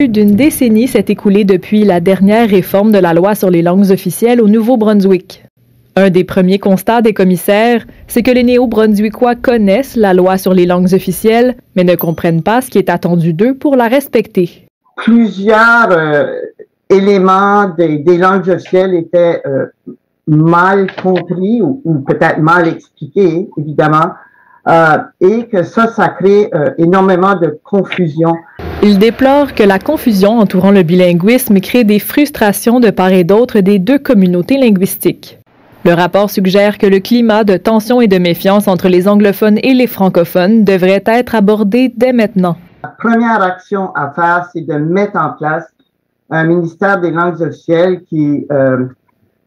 Plus d'une décennie s'est écoulée depuis la dernière réforme de la loi sur les langues officielles au Nouveau-Brunswick. Un des premiers constats des commissaires, c'est que les Néo-Brunswickois connaissent la loi sur les langues officielles, mais ne comprennent pas ce qui est attendu d'eux pour la respecter. Plusieurs éléments des langues officielles étaient mal compris ou peut-être mal expliqués, évidemment, et que ça crée énormément de confusion. Il déplore que la confusion entourant le bilinguisme crée des frustrations de part et d'autre des deux communautés linguistiques. Le rapport suggère que le climat de tension et de méfiance entre les anglophones et les francophones devrait être abordé dès maintenant. La première action à faire, c'est de mettre en place un ministère des langues officielles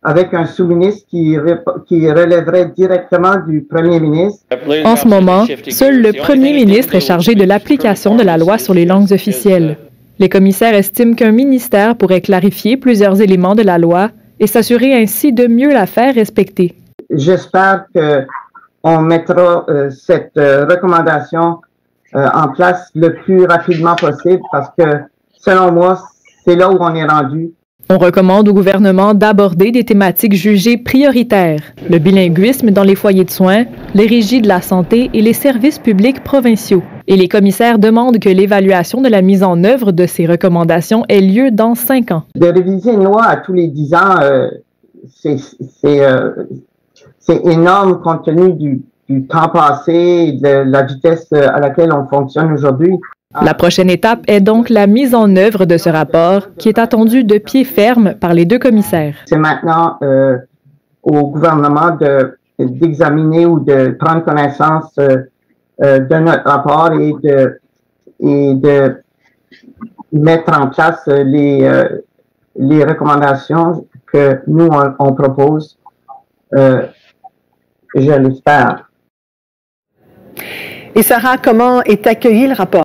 avec un sous-ministre qui relèverait directement du premier ministre. En ce moment, seul le premier ministre est chargé de l'application de la loi sur les langues officielles. Les commissaires estiment qu'un ministère pourrait clarifier plusieurs éléments de la loi et s'assurer ainsi de mieux la faire respecter. J'espère qu'on mettra cette recommandation en place le plus rapidement possible parce que, selon moi, c'est là où on est rendu. On recommande au gouvernement d'aborder des thématiques jugées prioritaires, le bilinguisme dans les foyers de soins, les régies de la santé et les services publics provinciaux. Et les commissaires demandent que l'évaluation de la mise en œuvre de ces recommandations ait lieu dans 5 ans. De réviser une loi à tous les 10 ans, c'est énorme compte tenu du temps passé et de la vitesse à laquelle on fonctionne aujourd'hui. La prochaine étape est donc la mise en œuvre de ce rapport qui est attendu de pied ferme par les deux commissaires. C'est maintenant au gouvernement d'examiner ou de prendre connaissance de notre rapport et de mettre en place les recommandations que nous, on propose, je l'espère. Et Sarah, comment est accueilli le rapport?